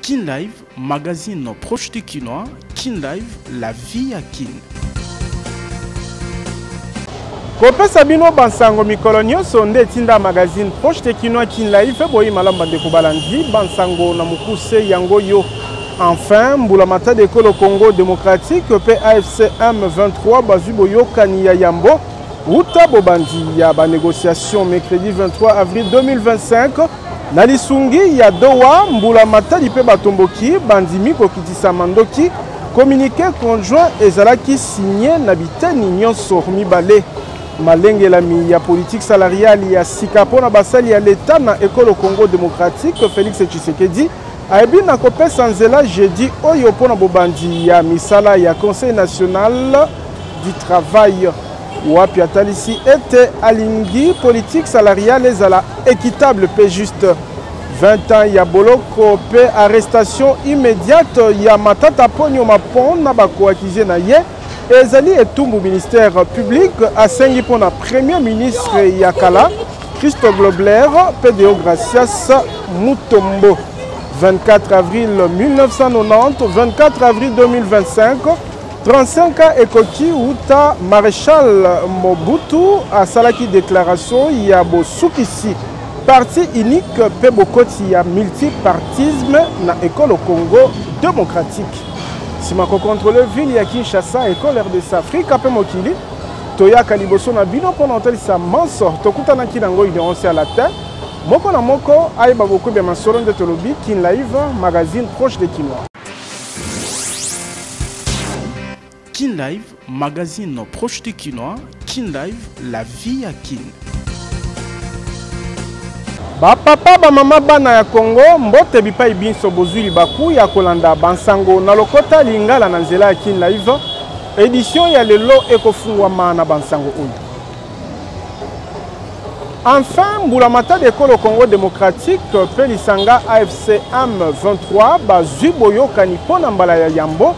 Kin Live, magazine proche de Kinois. Kin Live, la vie à Kin. Kopesa bino bansango mikolo nyonso nde tinda magazine proche de Kinois Kin Live boyi malamba de kobalandi bansango na mukuse yango yo. Enfin, Mboulamata de Kolo Congo démocratique PAFC M23 bazu boyokani ya yambo uta bobandi ya ba négociation mercredi 23 avril 2025 na lisungi ya Doha. Mboulamata lipe batomboki bandimi kokitisa mandoki communiqué conjoint ezalaki signé na biteni nyonso mibale malengelami ya politique salariale ya sikapo na basali ya l'État na Ekolo Congo démocratique Félix Tshisekedi Aibi na kopesa nzela jeudi oyo pona bobandi ya misala ya Conseil national du travail wapi atalisi ete alingi politique salariale ezala équitable pe juste 20 ans ya boloko pe arrestation immédiate ya Matata Ponyo Mapon na bako accusé na ye ezali etumbu ministère public asengi pona premier ministre ya kala Christo Globler pe Deogracias Mutombo. 24 avril 1990, 24 avril 2025, 35 ans ekoki uta Maréchal Mobutu a salaki déclaration ya bosukisi parti unique pe bokoti ya multipartisme na Ekolo Congo démocratique. Simako contrôle ville ya Kinshasa Ekolo RDC Afrique pe mokili toyaka liboso na bino pona otalisa manso tokutana kinango idéonce à la terre. Moko na moko aiba beaucoup de masoro de tolobi Kin Live magazine proche de Kinois. Kin Live magazine proche de Kinois. Kin Live la vie à Kin. Ba papa ba mama bana ya Congo mbote bipai binso bozuli baku ya kolanda bansango na lokota lingala na nzela ya Kin Live édition ya lelo ekofungwa na bansango oyo. Enfin, Mboulamata de Kolo Congo démocratique Pelisanga AFC M23 bazu boyokani pona mbala ya yambo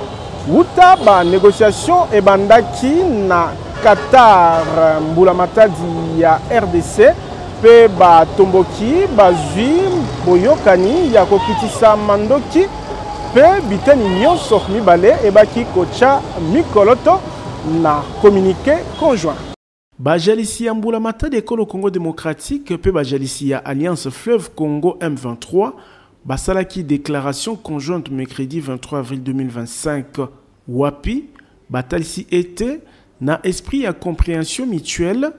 uta ba négociation ebandaki na Qatar. Mboulamata di ya RDC pe ba tomboki bazu boyokani ya kokitisa mandoki pe biteni nyonso mibale ebaki kocha mikoloto na communiqué conjoint. Bajalisi ya Mboulamata de Kolo Congo démocratique pe bajalisi ya Alliance Fleuve Congo M23 basalaki déclaration conjointe mercredi 23 avril 2025 wapi batalisi ete na esprit ya compréhension mutuelle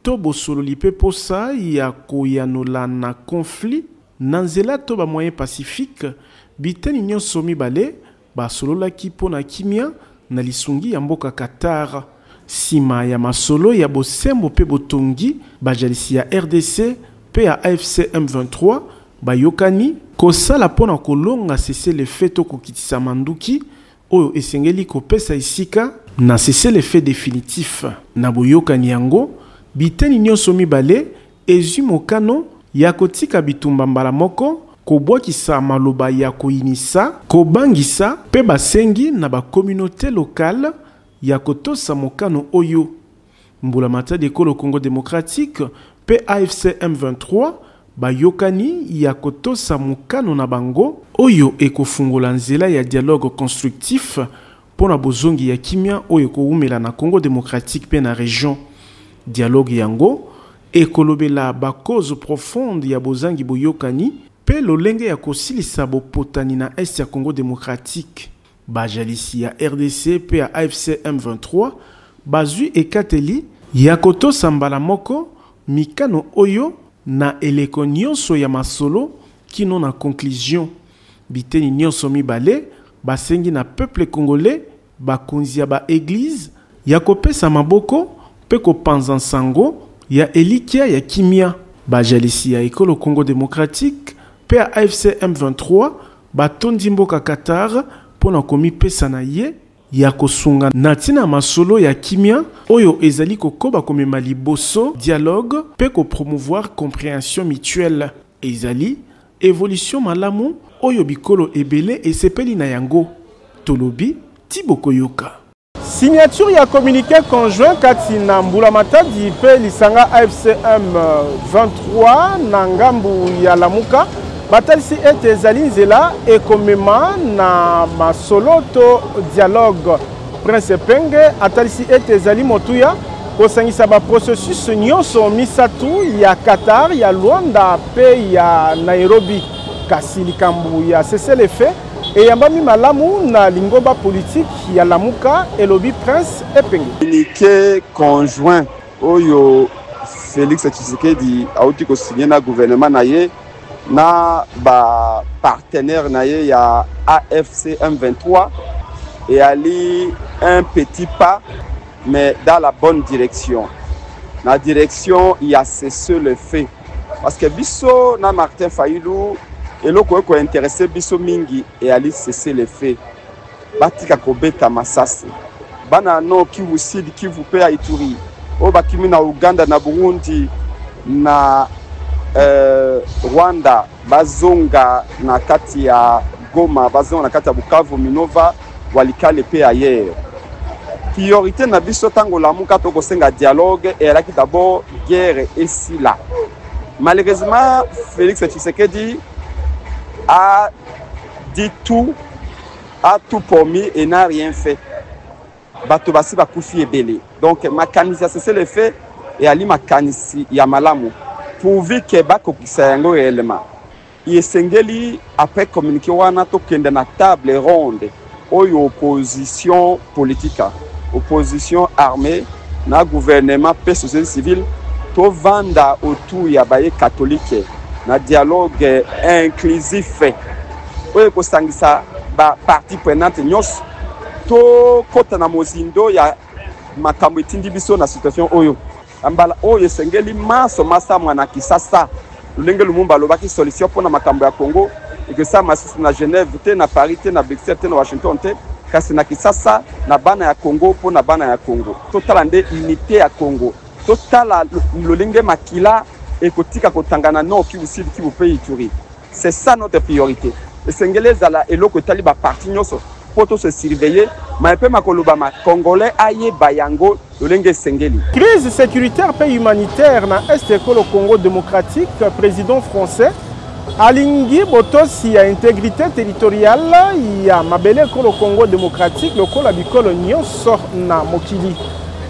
to bosolo lipe posa ya koyanola na conflit na nzela to ba moyen pacifique biteni nyonso mibale basololaki pona kimia na lisungi ya mboka Qatar. Sima ya masolo ya bosembo pe botongi bajalisi ya RDC pe ya AFC M23 bayokani kosala pona kolonga cesser le fait to kokitisa manduki oyo esengeli kopesa isika na cesser le fait définitif na boyokani yango biteni nyonso mibale ezwi mokano ya kotika bitumba mbala moko kobwakisa maloba ya koyinisa kobangisa pe basengi na ba communauté locale ya kotosa mokano oyo. Mboulamata de Kolo Congo démocratique pe AFC M23 bayokani ya kotosa mokano na bango oyo ekofungola nzela ya dialogue constructif pona bozongi ya kimia oyo koumela na Congo démocratique pe na région. Dialogue yango ekolobela ba cause profonde ya bozangi boyokani pe lolenge ya kosilisa bopotani na est ya Congo démocratique. Bajalisi ya RDC pe ya AFC M23 bazu ekateli ya kotosa mbala moko mikano oyo na eleko nyonso ya masolo kino na conclusion biteni nyonso mibale basengi na peuple congolais bakonzi ya ba église ya kopesa maboko pe kopanza nsango ya elikia ya kimia. Bajalisi ya Ekolo Congo démocratique pe ya AFC M23 batondi mboka Qatar pona komi pesa na ye ya kosunga natina masolo ya kimia oyo ezali kokoba komema liboso dialogue pe ko promouvoir compréhension mutuelle ezali évolution malamu oyo bikolo ebele esepeli na yango tolobi Tiboko Yoka. Signature ya communiqué conjoint kati na Mboulamata di pe lisanga AFC M23 na ngambu ya Lamuka batalisi ete ezali nzela ekomema na masolo to dialogue. Prince Penge atalisi ete ezali motuya kosangisa ba processus nyonso misatu ya Qatar, ya Luanda pe ya Nairobi. Kasi likambu ya cessez-le-feu eyambami malamu na lingomba politique ya Lamuka elobi Prince Epenge. Communiqué conjoint oyo Félix Tshisekedi auti ko signé na gouvernement na ye na ba partenaire na ye ya AFC M23 et ali un petit pas mais dans la bonne direction. La direction il y a cessez-le-feu parce que biso na Martin Fayulu eloko ko intéressé biso mingi et ali cessez-le-feu. Batika kobeta masasi. Bana no Kivu Sud, Kivu pe Ituri. O bakimi na Uganda na Burundi na Rwanda bazonga na kati ya Goma, bazonga na kati ya Bukavu, Minova, Walikale pe ailleurs. Priorité na biso tango Lamuka to kosenga dialogue et là qui d'abord guerre et sila. Malheureusement Félix Tshisekedi a dit tout, a tout promis et n'a rien fait. Bato basi bakufi ebele. Donc makanisi c'est le fait et ali makanisi ya malamu pourvu que bakokisa yango réellement. Yesengeli après communiquer wana to kende na table ronde oyo opposition politique, opposition armée na gouvernement pe société civile to vanda autour ya baye catholique na dialogue inclusif. Oyo kosangisa ba parti prenante nyos to kota na mozindo ya makambo etindi biso na situation oyo ambala oyo sengeli maso masa mwana kisasa lulenge lumumba lobaki solution pona makambo ya Congo et que ça masisi na Genève te na Paris te na Bruxelles te na Washington te kasi na kisasa na bana ya Congo pona bana ya Congo totala nde unité ya Congo totala lulenge makila ekotika kotangana no Kivu Sud Kivu pe Ituri. C'est ça notre priorité. Et sengeli zala eloko etali ba parti nyonso poto se surveiller mais pe makoloba ma congolais aye bayango lolenge sengeli. Crise sécuritaire et humanitaire na Est le Congo démocratique, président français alingi botosi ya intégrité territoriale ya mabele ko le Congo démocratique lokola bikolo nyonso na mokili.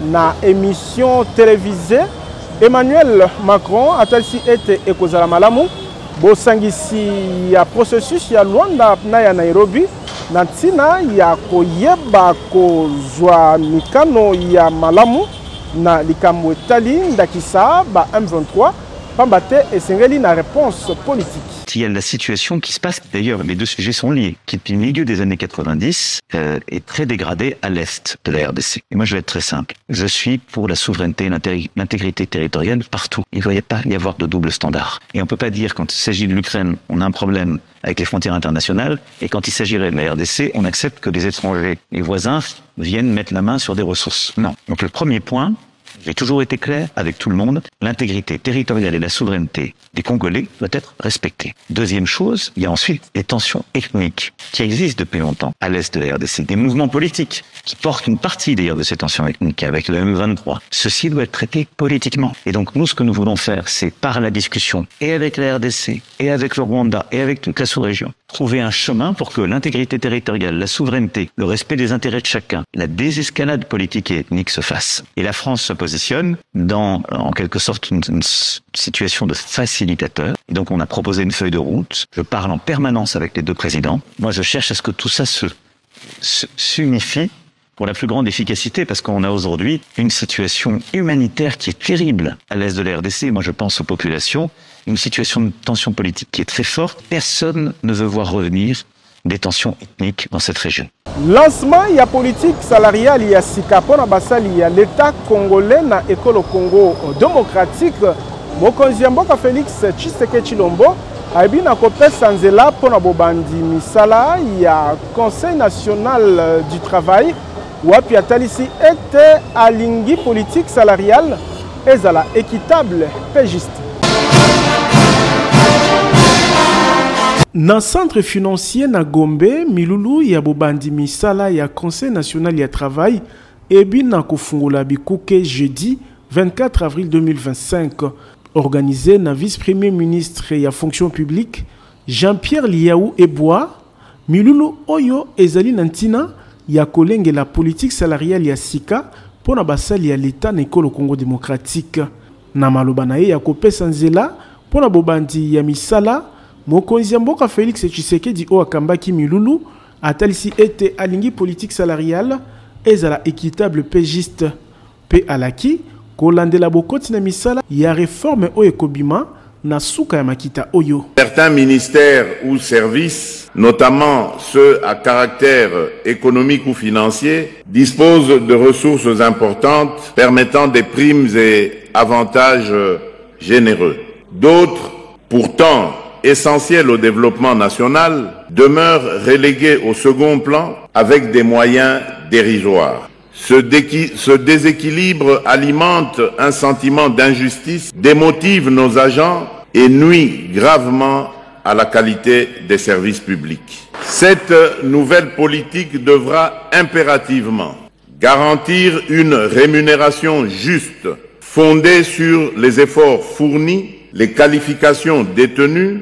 Na émission télévisée Emmanuel Macron atalisi ete ekozala malamu bosangisi ya processus ya Luanda na ya Nairobi na ntina ya koyeba kozwa mikano ya malamu na likambo etali ndakisa ba M23 pambate esengeli na réponse politique. Il y a la situation qui se passe, d'ailleurs les deux sujets sont liés, qui depuis le milieu des années 90 est très dégradée à l'est de la RDC. Et moi je vais être très simple, je suis pour la souveraineté et l'intégrité territoriale partout. Il ne doit pas y avoir de double standard. Et on ne peut pas dire quand il s'agit de l'Ukraine, on a un problème avec les frontières internationales, et quand il s'agirait de la RDC, on accepte que des étrangers, les voisins, viennent mettre la main sur des ressources. Non. Donc le premier point, j'ai toujours été clair avec tout le monde, l'intégrité territoriale et la souveraineté des Congolais doit être respectée. Deuxième chose, il y a ensuite les tensions ethniques qui existent depuis longtemps à l'est de la RDC, des mouvements politiques qui portent une partie d'ailleurs de ces tensions ethniques avec le M23. Ceci doit être traité politiquement. Et donc nous, ce que nous voulons faire, c'est par la discussion et avec la RDC et avec le Rwanda et avec toute la sous-région, trouver un chemin pour que l'intégrité territoriale, la souveraineté, le respect des intérêts de chacun, la désescalade politique et ethnique se fasse. Et la France se positionne dans, en quelque sorte, une situation de facilitateur. Et donc on a proposé une feuille de route. Je parle en permanence avec les deux présidents. Moi, je cherche à ce que tout ça s'unifie pour la plus grande efficacité, parce qu'on a aujourd'hui une situation humanitaire qui est terrible à l'est de la RDC. Moi, je pense aux populations. Une situation de tension politique qui est très forte. Personne ne veut voir revenir des tensions ethniques dans cette région. Lancement ya politique salariale ya sika pona basali ya l'État congolais na ekolo Congo démocratique mokonzi ya mboka Félix Tshisekedi Tshilombo aibi na kopesa nzela pona bobandi misala ya Conseil national du travail wapi atalisi ete alingi politique salariale ezala équitable pe juste. Na centre financier na Gombe, milulu ya bobandi misala ya Conseil national ya travail ebi na kofungula bikuke jeudi 24 avril 2025. Organisé na vice-premier ministre ya fonction publique Jean-Pierre Liaou Ebois, milulu oyo ezali nantina ya kolenge la politique salariale ya sika pona basali ya l'État na ekolo Congo démocratique. Na maloba na ye ya kopesa nzela pona bobandi ya misala, mokonzi ya mboka Félix Tshisekedi o akambaki milulu atalisi ete alingi politique salariale ezala équitable pe juste pe alaki kolandela bokoti na misala ya réforme oyo ekobima na suka ya makita oyo. Certains ministères ou services, notamment ceux à caractère économique ou financier, disposent de ressources importantes permettant des primes et avantages généreux. D'autres, pourtant essentiels au développement national, demeurent relégués au second plan avec des moyens dérisoires. Ce déséquilibre alimente un sentiment d'injustice, démotive nos agents et nuit gravement à la qualité des services publics. Cette nouvelle politique devra impérativement garantir une rémunération juste, fondée sur les efforts fournis, les qualifications détenues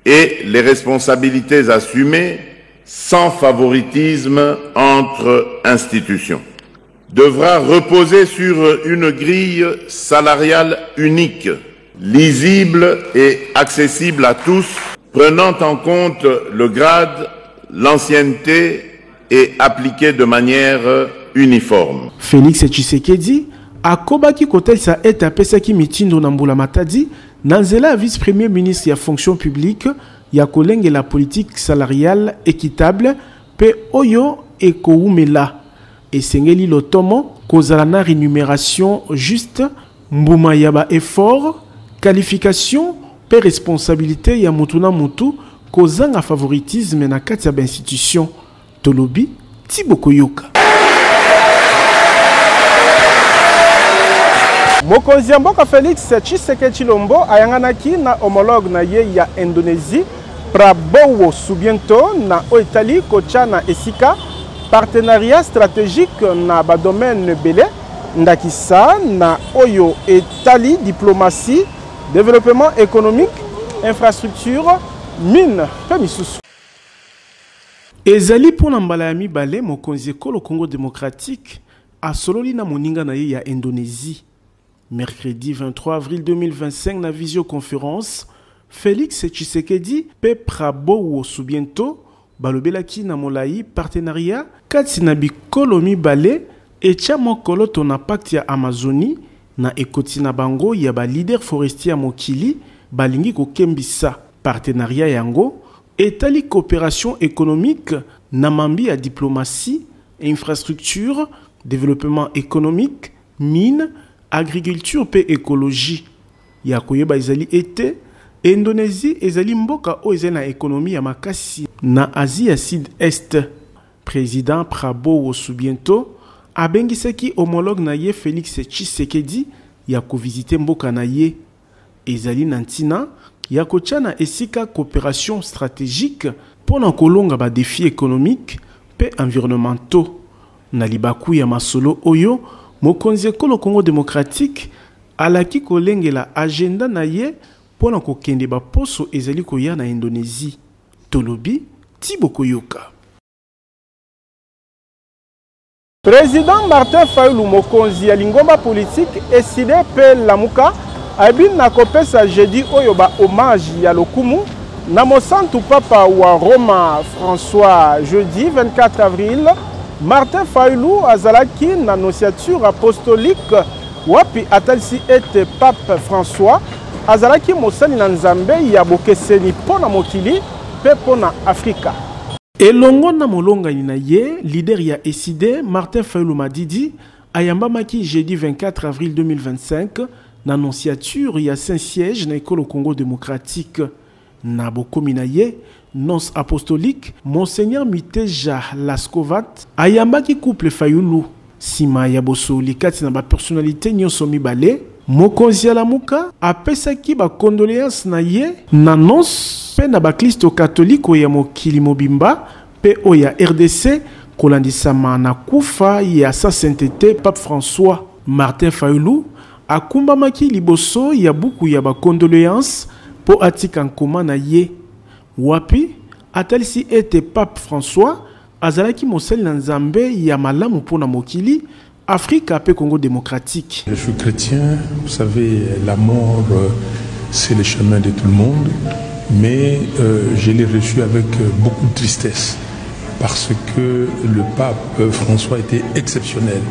et les responsabilités assumées, sans favoritisme entre institutions. Devra reposer sur une grille salariale unique, lisible et accessible à tous, prenant en compte le grade, l'ancienneté et appliquée de manière uniforme. Félix Tshisekedi akobaki kotelisa ete apesaki mitindo na Mbula Matadi na nzela ya vice-premier ministre ya fonction publique ya kolenge la politique salariale équitable pe oyo ekoumela. Esengeli lotomo kozala na rémunération juste, mbuma yaba effort, qualification pe responsabilité ya mutu na mutu kozanga favoritisme na kati ya institution. Tolobi Tiboko Yoka. Mokonzi ya mboka Félix Tshisekedi Tshilombo ayanganaki na homologue na ye ya Indonésie Prabowo Subianto na Oitali kocha na esika partenariat stratégique na ba domaine belé ndakisa na oyo etali diplomatie, développement économique, infrastructure, mine pe misusu. Ezali pona mbala ya mibale mokonzi ekolo Congo démocratique asololi na moninga na ye ya Indonésie. Mercredi 23 avril 2025 na visioconférence, Félix Tshisekedi pe Prabowo Subianto balobelaki na molai partenariat kati na bikolo mibale etia mokolo to na pacte ya Amazonie na ekoti na bango ya ba leader forestier ya mokili balingi kokembisa partenariat yango etali coopération économique na mambi ya diplomatie, infrastructure, développement économique, mine, agriculture pe écologie. Ya koyeba ezali ete Indonésie ezali mboka o ezali na économie ya makasi na Asie ya Sud-Est. Président Prabowo Subianto abengisaki homologue na ye Félix Tshisekedi ya kovisite mboka na ye. Ezali na ntina ya kotia na esika coopération stratégique pona kolonga ba défis économiques pe environnementaux. Na libaku ya masolo oyo mokonzi ekolo Congo démocratique alaki kolengela agenda na ye pona kokende ba poso ezali koya na Indonésie. Tolobi Tiboko Yoka. Président Martin Fayulu mokonzi ya lingomba politique eside pe lamuka abin na kopesa jeudi oyo ba hommage ya lokumu na mosantu papa wa Roma François jeudi 24 avril. Martin Fayulu azalaki na annonciature apostolique wapi atalisi ete pape François azalaki mosali na nzambe ya bokeseni pona mokili pe pona Afrika. Elongo na molongani na ye, leader ya ESID, Martin Fayulu Madidi, ayambamaki jeudi 24 avril 2025 na annonciature ya Saint-Siège na ekolo Congo démocratique. Na bokomi na ye, nonce apostolique, Monseigneur Miteja Laskovat, ayambaki couple Fayulu. Sima ya bosoli kati na ba personnalité nyonso mibale, mokonzi ya lamuka apesaki ba condoléances na ye na nonce pe na ba Kristo catholique ya mokili mobimba pe oya RDC kolandisama na kufa ya sa sainteté Pape François. Martin Fayulu akumbamaki liboso ya buku ya ba condoléances po atika nkoma na ye. Wapi atalisi ete Pape François azalaki mosali na nzambe ya malamu pona mokili Afrique pe Congo démocratique. Je suis chrétien, vous savez, la mort c'est le chemin de tout le monde, mais je l'ai reçu avec beaucoup de tristesse parce que le pape François était exceptionnel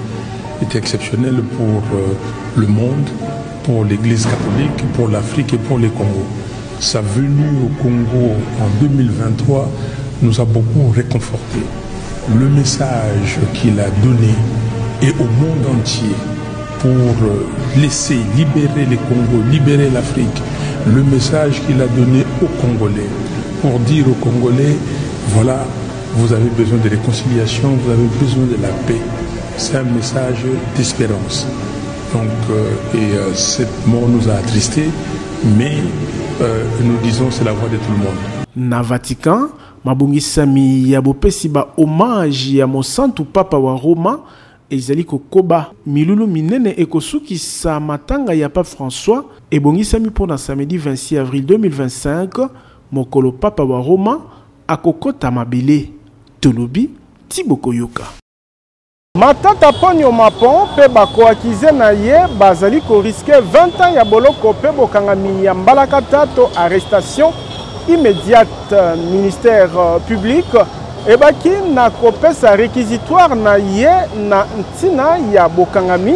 pour le monde, pour l'Église catholique, pour l'Afrique et pour le Congo. Sa venue au Congo en 2023 nous a beaucoup réconfortés. Le message qu'il a donné et au monde entier pour laisser libérer le Congo, libérer l'Afrique, le message qu'il a donné aux Congolais pour dire aux Congolais, voilà, vous avez besoin de réconciliation, vous avez besoin de la paix. C'est un message d'espérance. Donc, cette mort nous a attristés, mais nous disons c'est la voix de tout le monde. Na Vatican, mabongisami ya bopesi ba hommage ya mosantu papa wa Roma ezali kokoba milulu minene ekosukisa matanga ya Pape François ebongisami pona samedi 26 avril 2025 mokolo papa wa Roma akokota mabele tolobi Tiboko Yoka. Matata Ponyo Mapon pe bakoakize na ye bazali ko risquer 20 ans ya boloko pe bokangami ya mbalaka tato arrestation immédiate ministère public ebaki na kopesa réquisitoire na ye na ntina ya bokangami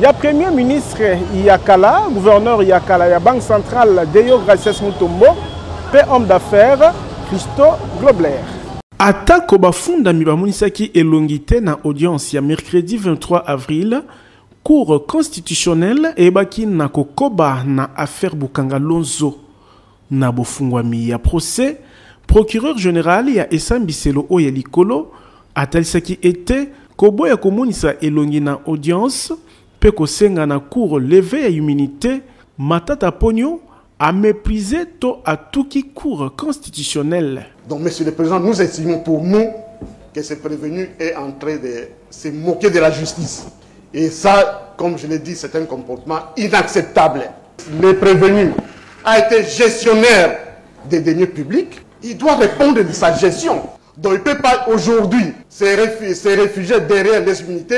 ya premier ministre Yakala, gouverneur Yakala ya Banque centrale Deyo Gracias Mutombo pe homme d'affaires Christo Globler. Atako bafunda mibamunisaki elongite na audience ya mercredi 23 avril cour constitutionnelle ebaki na kokoba na affaire Bukanga Lonzo na bofungwami ya procès procureur général ya Esambiselo oya likolo atalisaki ete koboya komonisa elongi na audience pe kosenga na cour levée ya immunité Matata Ponyo a méprisé to atuki cour constitutionnelle. Donc, Monsieur le Président, nous estimons pour nous que ce prévenu est en train de se moquer de la justice. Et ça, comme je l'ai dit, c'est un comportement inacceptable. Le prévenu a été gestionnaire des deniers publics. Il doit répondre de sa gestion. Donc, il ne peut pas aujourd'hui se réfugier derrière l'immunité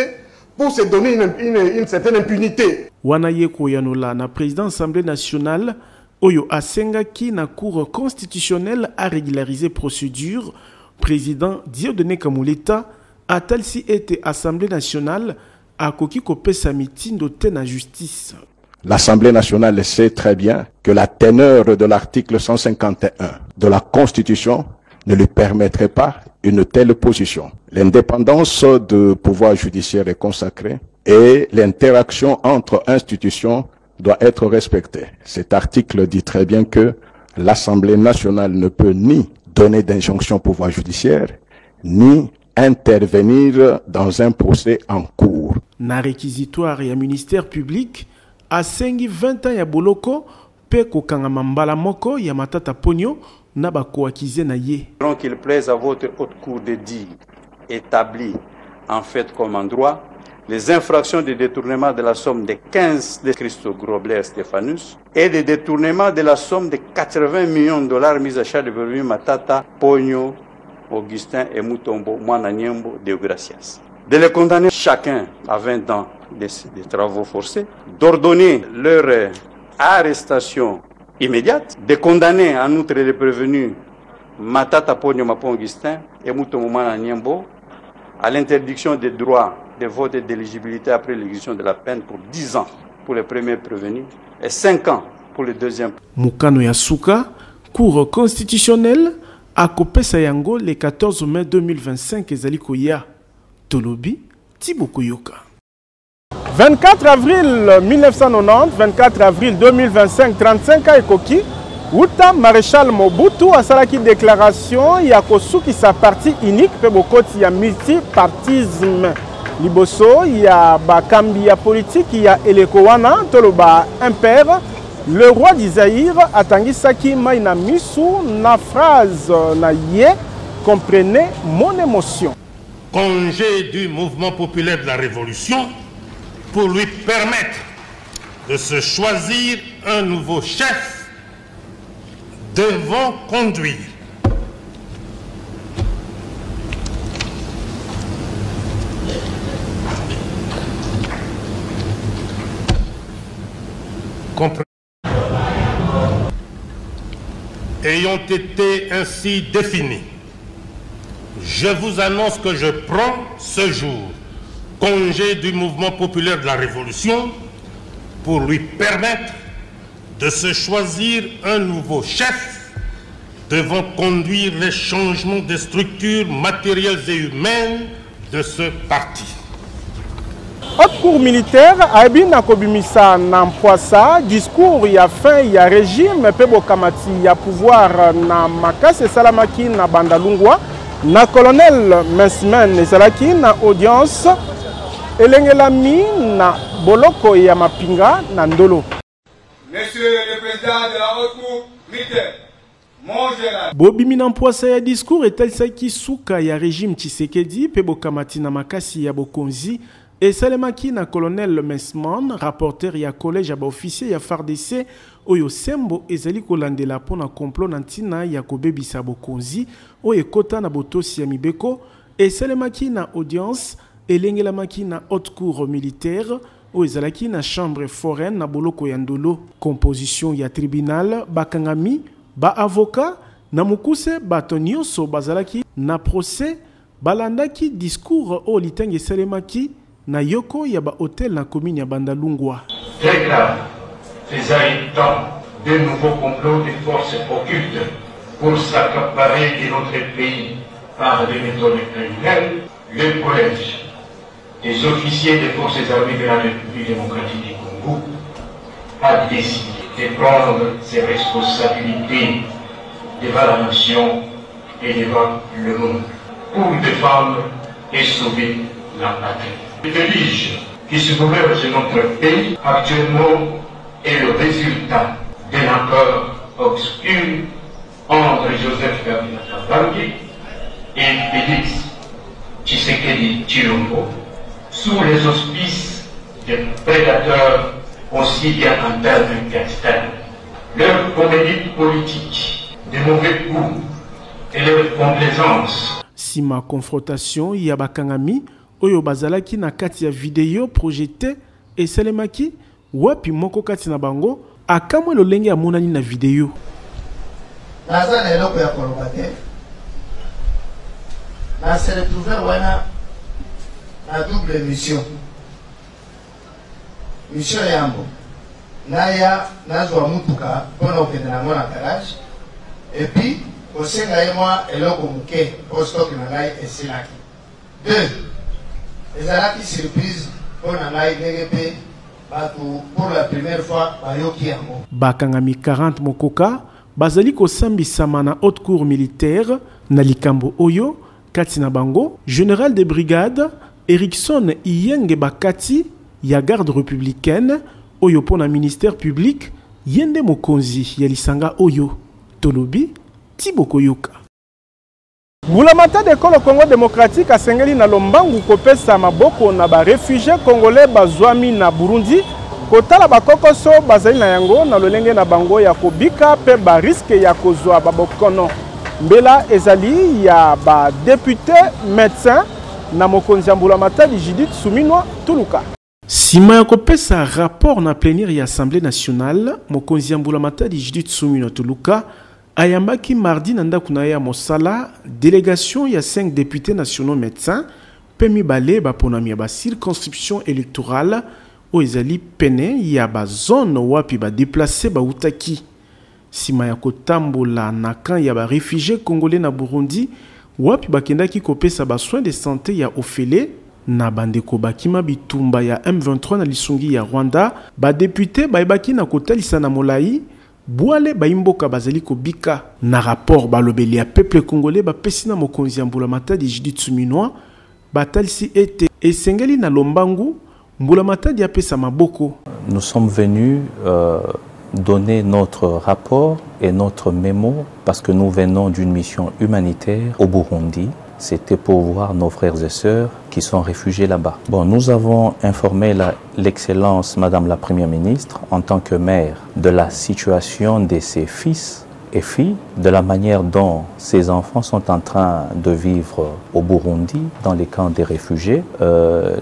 pour se donner une certaine impunité. Wanayeko Yanola, na président de l'Assemblée nationale, Oyo Asengaki na cour constitutionnelle a régularisé procédure. Président Dieudonné Kamuleta a talsi été Assemblée nationale a koki kopesa mitindo te na justice. L'Assemblée nationale sait très bien que la teneur de l'article 151 de la Constitution ne lui permettrait pas une telle position. L'indépendance du pouvoir judiciaire est consacrée et l'interaction entre institutions doit être respectée. Cet article dit très bien que l'Assemblée nationale ne peut ni donner d'injonction au pouvoir judiciaire, ni intervenir dans un procès en cours. Na réquisitoire et ministère public, a sengi 20 ans ya boloko, pe kokanga mambala moko ya Matata Ponyo, na bako akize na ye. Qu'il plaise à votre haute cour de dire, établi en fait comme en droit, les infractions de détournement de la somme de 15 de Christo Grobler Stéphanus et de détournement de la somme de 80 millions de dollars mis à charge de Verlu Matata Ponyo, Augustin et Mutombo Mwananyembo de Gracias. De les condamner chacun à 20 ans de travaux forcés, d'ordonner leur arrestation immédiate, de condamner en outre les prévenus Matata Ponyo Mapon Augustin et Mutombo Mwananyembo à l'interdiction des droits de vote et d'éligibilité après l'exécution de la peine pour 10 ans pour les premiers prévenus et 5 ans pour les deuxièmes. Mukano Yasuka, cour constitutionnelle, a kopesa yango le 14 mai 2025 ezali koya Tolobi Tiboko Yoka. 24 avril 1990, 24 avril 2025, 35 ans ekoki, Uta Maréchal Mobutu a salaki déclaration ya kosuki sa parti unique pe bokoti ya multipartisme. Liboso ya bakambi ya politique ya eleko wana toloba impair. Le roi d'Isaïr atangisaki mai na misu na phrase na ye, comprenez mon émotion. Congé du mouvement populaire de la Révolution pour lui permettre de se choisir un nouveau chef devant conduire compréhensible. Ayant été ainsi définis, je vous annonce que je prends ce jour congé du mouvement populaire de la Révolution pour lui permettre de se choisir un nouveau chef devant conduire les changements des structures matérielles et humaines de ce parti. Haute cour militaire aibi na kobimisa na mpwasa discours ya fin ya régime pe bokamati ya pouvoir na makasi salamaki na Bandalungwa na colonel Mensman ezalaki na audience elengelami na boloko ya mapinga na ndolo. Monsieur le président de la haute cour militaire, mon général. Bobimi na mpwasa ya discours etalisaki suka ya régime Tshisekedi pe bokamati na makasi ya bokonzi et salemaki na colonel Mensman, rapporteur ya collège ya officier ya FARDC oyo sembo ezali kolandela pona complot na ntina ya kobebisa bokonzi oyo ekota na botosi ya mibeko et salemaki na audience elengelamaki na haute cour militaire oyo ezalaki na chambre foraine na boloko ya ndolo. Composition ya tribunal bakangami ba avocat na mukuse bato nyonso bazalaki na procès balandaki discours oyo litenge esalemaki na yoko ya ba hôtel na commune ya Bandalungwa. Très grave, faisant état de nouveaux complots des forces occultes pour s'accaparer de notre pays par des méthodes criminelles, le collège des officiers des forces armées de la République démocratique du Congo a décidé de prendre ses responsabilités devant la nation et devant le monde pour défendre et sauver la patrie. Le déluge qui se gouverne sur notre pays actuellement est le résultat d'un accord obscur entre Joseph Kabila Kabange et Félix Tshisekedi Tshilombo sous les auspices des prédateurs aussi bien internes qu'externes. Leur comédie politique, de mauvais goût et leur complaisance. Si ma confrontation y a bakangami oyo bazalaki na kati ya video projeté et salemaki wapi moko kati na bango akamwe lolenge amonani na video. Naza na eloko ya koloba te. Na se retrouver wana na double mission. Mission yambo naya nazwa mutuka pona okende nango na garage et puis osenga ye mwa eloko muke postock na ngai esilaki. 2. ezalaki surprise pona ngai ndenge mpe bato pour la première fois bayoki yango. Bakangami 40 mokoka bazali kosambisama na haute cour militaire na likambo oyo kati na bango général de brigade Erickson Iyenge Bakati ya garde républicaine oyo pona ministère public yende mokonzi ya lisanga oyo tolobi Tiboko Yoka. Mbulamata de Kolo Congo démocratique asengeli na lombangu kopesa maboko na ba réfugiés congolais bazwami na Burundi kotala bakokoso bazali na yango na lolenge na bango ya kobika pe ba risque ya kozwa babokono mbela ezali ya ba député médecin na mokonzi Mbulamata di Judith Suminwa Tuluka. Sima ya kopesa rapport na plénière ya Assemblée nationale mokonzi Mbulamata di Judith Suminwa Tuluka ayambaki mardi na ndako na ya mosala délégation ya 5 députés nationaux médecins pemi balé baponami ya ba circonscription électorale o ezali pene ya ba zone wapi ba déplacer ba utaki sima ya kotambola na kan ya ba réfugiés congolais na Burundi wapi bakendaki kopesa ba soins de santé ya ofele na bandeko bakima bitumba ya M23 na lisungi ya Rwanda ba député baibaki na kotalisa na molai Boale baimboka bazali kobika na rapport balobeli ya peuple congolais bapesi na mokonzi Mbulamata di Judith Suminwa batalisi ete esengeli na lombangu Mbulamata di apesa maboko. Nous sommes venus donner notre rapport et notre mémo parce que nous venons d'une mission humanitaire au Burundi. C'était pour voir nos frères et sœurs qui sont réfugiés là-bas. Bon, nous avons informé l'excellence Madame la Première ministre en tant que mère de la situation de ses fils et filles, de la manière dont ces enfants sont en train de vivre au Burundi, dans les camps des réfugiés.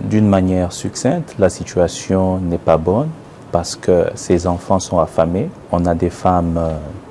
D'une manière succincte, la situation n'est pas bonne. parce que ces enfants sont affamés. On a des femmes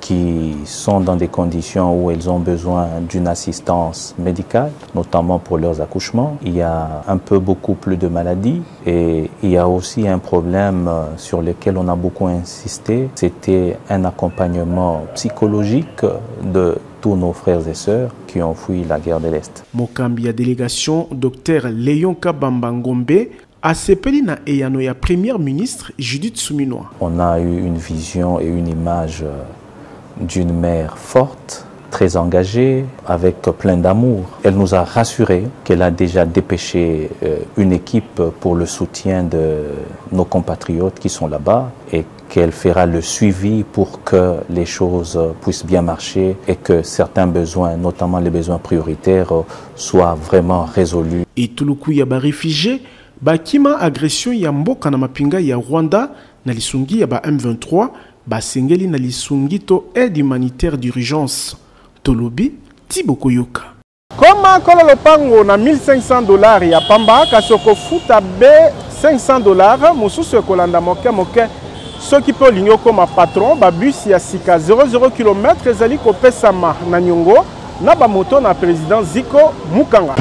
qui sont dans des conditions où elles ont besoin d'une assistance médicale, notamment pour leurs accouchements. Il y a beaucoup plus de maladies et il y a aussi un problème sur lequel on a beaucoup insisté. C'était un accompagnement psychologique de tous nos frères et sœurs qui ont fui la guerre de l'Est. Mokambi, délégation, Dr Léon Kabamba Ngombe, a sepeli na eyano ya première ministre Judith Suminwa. On a eu une vision et une image d'une mère forte, très engagée, avec plein d'amour. Elle nous a rassurés qu'elle a déjà dépêché une équipe pour le soutien de nos compatriotes qui sont là-bas et qu'elle fera le suivi pour que les choses puissent bien marcher et que certains besoins, notamment les besoins prioritaires, soient vraiment résolus. Et tuluku ya ba réfugiés, bakima agression ya mboka na mapinga ya Rwanda na lisungi ya ba M23, basengeli na lisungi to aide humanitaire d'urgence. Tolobi Tiboko Yoka. Koma kola lopango na $1,500 ya pamba kasoko futa be $500 mususu kolanda moke moke soki pe olingi koma patron ba bus ya sika 00 km ezali kopesama na nyongo na ba moto na président Ziko Mukanga.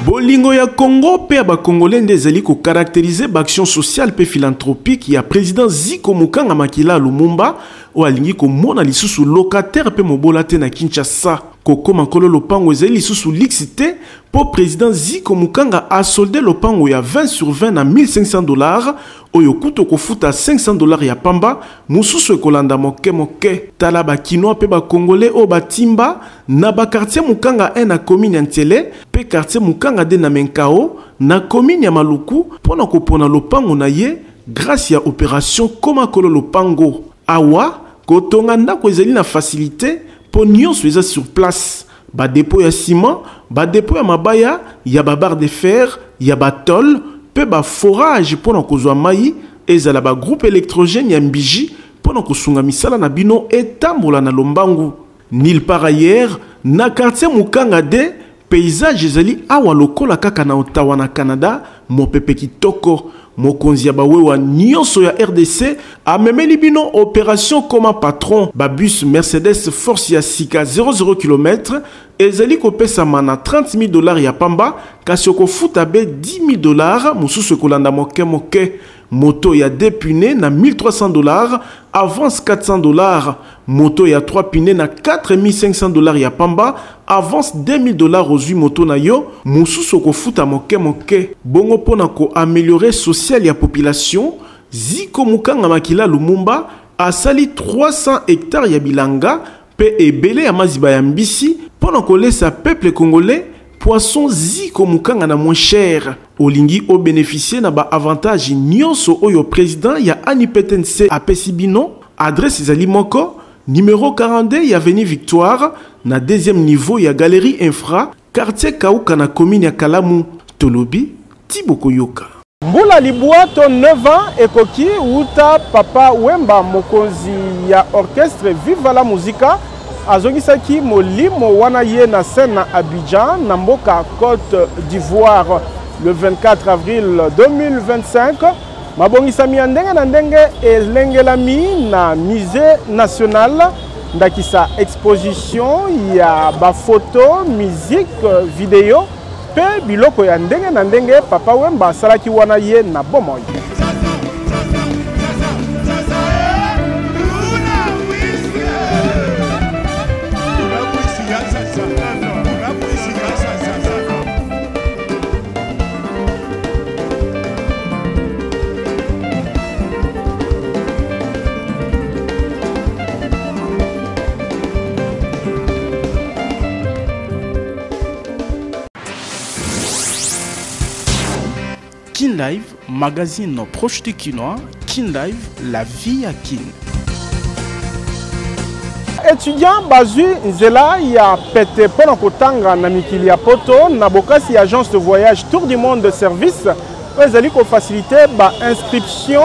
Bolingo ya Congo pe ya bakongolais nde ezali ko caractériser baction sociale pe philanthropique ya président Ziko Mukanga Makila Lumumba o alingi ko mona lisusu locataire pe mobola te na Kinshasa. Koko makolo lopango ezali lisusu lixité pour président Ziko Mukanga a soldé lopango ya 20 sur 20 na $1,500 oyo kuto kofuta $500 ya pamba mususu ekolanda moke moke tala ba kinois pe ba congolais o batimba na ba quartier Mukanga 1 na commune Ntele pe quartier Mukanga de na Menkao na commune ya Maluku pona kopona lopango na ye grâce ya opération koma kolo lopango awa kotonga ndako ezali na facilité pour nyonso eza sur place ba dépôt ya ciment ba dépôt ya mabaya ya ba barre de fer ya ba tol pe ba forage pona kozwa mai ezala ba groupe électrogène ya mbiji pona kosunga misala na bino etambola na lombangu nil par ailleurs na quartier Mukanga de paysage ezali awa lokola kaka na Ottawa na Canada mopepe kitoko mokonzi ya bawewa nyonso ya RDC amemeli bino opération comme patron babus Mercedes Force ya sika 00 km ezali kopesama na $30,000 ya pamba kasi okofuta be $10,000 mususu kolanda moke moke moto ya 2 pneus na $1,300 avance $400 moto ya 3 pneus na $4,500 ya pamba avance $2,000 aux 8 moto na yo mususu kofuta moke moke bongo pona ko améliorer social ya population Ziko Mukanga Makila Lumumba asali 300 hectares ya bilanga pe ebele ya maziba ya mbisi pona kolesa peuple congolais poisson Ziko Mukanga na moins cher olingi o bénéficier na ba avantage nyonso oyo président ya ANIPTNC apesi bino adresse ezali moko numéro 42 ya avenue Victoire na deuxième niveau ya galerie infra quartier Kauka na commune ya Kalamu Tolobi Tiboko Yoka. Mbula libwa to 9 ans ekoki uta papa Wemba mokonzi ya orchestre Viva la Musica azongisaki molimo wana ye na scène na Abidjan na mboka Côte d'Ivoire le 24 avril 2025 mabongisami ya ndenge na ndenge elengelami na musée national ndakisa exposition ya ba photo musique vidéo pe biloko ya ndenge na ndenge papa Wemba asalaki wana ye na bomoi. Kin Live, magazine proche du Kinois. Kin Live, la vie à Kin. Étudiant bazui nzela ya pete pona kotanga na mikili ya poto na bokasi agence de voyage Tour du monde de service ezali ko faciliter ba inscription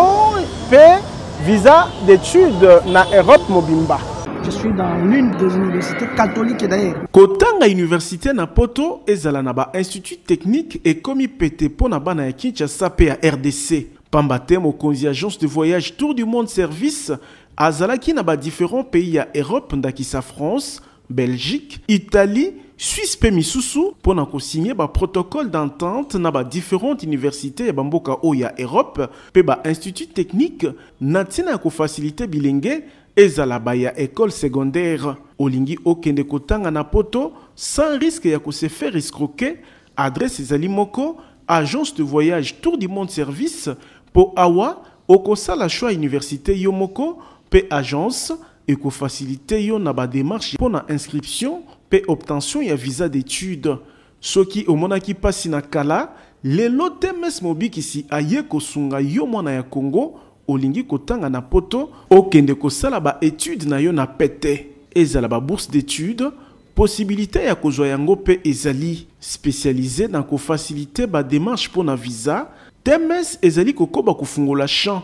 pe visa d'études na Europe mobimba. Je suis dans l'une des universités catholiques d'ailleurs. Kotanga université na poto ezala na ba institut technique et komi pete pona bana ya Kinshasa pe ya RDC. Pambate mokonzi agence de voyage Tour du Monde Service azalaki na ba différents pays ya Europe ndakisa France, Belgique, Italie, Suisse pe misusu pona ko signer ba protocole d'entente na ba différentes universités ya bamboka o ya Europe pe ba institut technique natina ko faciliter bilenge ezala ba ya école secondaire olingi okende kotanga na poto sans risque ya ko se faire escroquer. Adresse ezali moko agence de voyage Tour du Monde Service po awa okosala choix université yo moko pe agence eko faciliter yo na ba démarche pour na inscription pe obtention ya visa d'études. Soki omonaki pasi na kala lelo temes mobiki si aye kosunga yo mona ya Congo olingi kotanga na poto okende kosala ba études na yo na pete ezala ba bourse d'études. Possibilité ya kozwa yango pe ezali spécialisé dans ko faciliter ba démarche pour na visa. Temes ezali kokoba kufungola champ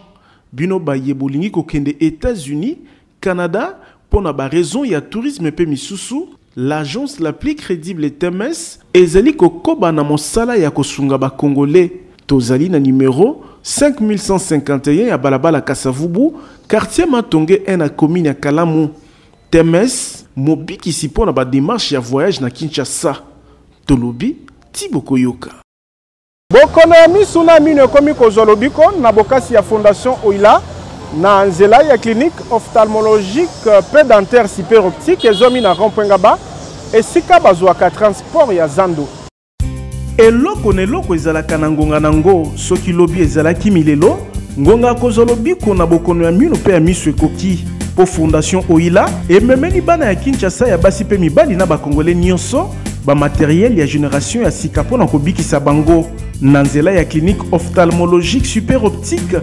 bino ba yebolingi kokende États-Unis, Canada pour na ba raison ya tourisme pe misusu. L'agence la plus crédible Temes ezali kokoba na mosala ya kosunga ba congolais. Tozali na numéro 5151 ya balabala Kasavubu, quartier Matonge 1 na commune ya Kalamu. Temes mobiki si pona ba démarche ya voyage na Kinshasa. Tolobi Tiboko Yoka. Bokono ya misu na mino komi kozolobiko na bokasi ya Fondation Oila na nzela ya clinique ophtalmologique pédentaire super optique ezomi na Rompwengaba esika bazwaka transport ya Zando. Eloko neloko ezalaka na ngonga nango soki lobi ezalaki milelo ngonga kozolobiko na bokono ya mino pe ya misu ekoki. Po Fondation Oila ememeli bana ya Kinshasa ya basi pe mibali na bakongole nyonso ba matériel ya génération ya sika pona kobikisa bango na nzela ya clinique ophtalmologique super optique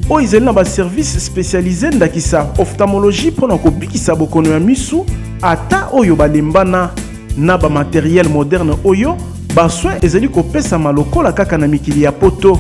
o izeli na ba service spécialisé ndakisa ophtalmologie pona kobikisa bokono ya misu ata oyo balembana na ba matériel moderne oyo ba soin ezeli kopesa malokola kaka na mikili ya poto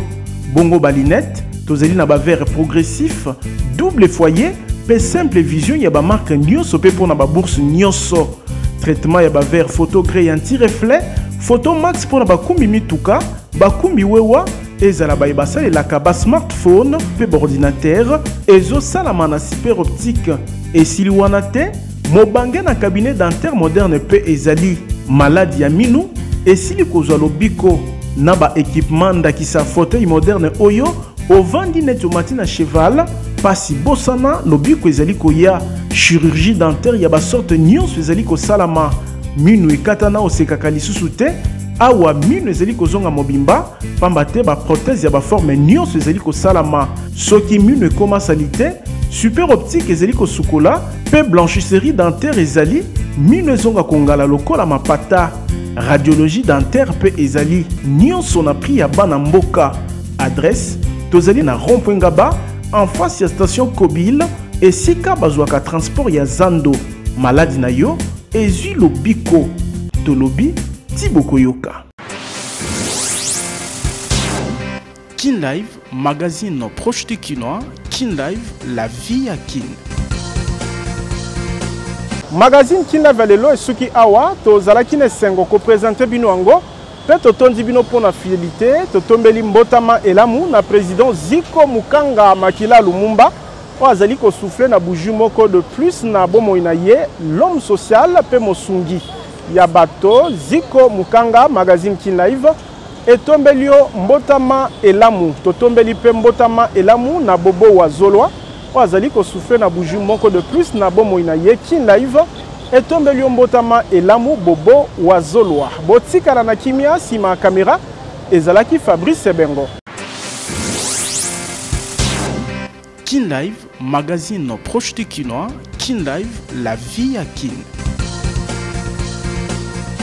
bongo ba lunette tozeli na ba verre progressif double foyer pe simple vision ya ba marque nyonso pe pona ba bourse nyonso traitement ya ba verre photo gré anti-reflet photo max pona ba kumbi mituka ba kumbi wewa ezala ba ebasale la kaba smartphone pe ordinateur ezo salama na super optique et siliwana te mobange na cabinet dentaire moderne pe ezali malade ya minu et sili kozwa lobiko na ba équipement ndakisa fauteuil moderne oyo ovandi netomati na cheval pasi bosana lobiko ezali koya chirurgie dentaire ya ba sorte nyonso ezali kosalama minu ekatana osekaka lisusu te awa minu ezali kozonga mobimba pamba te ba prothèse ya ba forme nyonso ezali kosalama soki minu ekoma salite super optique ezali kosukola pe blanchisserie dentaire ezali minu ezonga kongala lokola mapata radiologie dentaire pe ezali nyonso na prix ya bana mboka adresse tozali na Rompwengaba en face ya station Kobile esika bazwaka transport ya Zando maladi na yo ezwi lobiko tolobi Tiboko Yoka. Kin Live, magazine proche de Kinois. Kin Live, la vie à Kin. Magazine Kin Live lelo esuki awa tozalaki na sengo ko présenter bino ango pe totondi bino pona fidélité totombeli mbotama elamu na président Ziko Mukanga Makila Lumumba o azali ko souffler na bougie moko de plus na bomo ina ye l'homme social pe mosungi ya bato Ziko Mukanga magazine Kin Live etombeli yo mbotama elamu totombeli pe mbotama elamu na bobo wa Zolwa o azali ko souffler na bougie moko de plus na bomo ina ye Kin Live etombeli yo mbotama elamu bobo wa Zolwa botikala na kimia sima kamera ezalaki Fabrice Bengo. Kin Live, magazine proche de Kinois. Kin Live, la vie à Kin.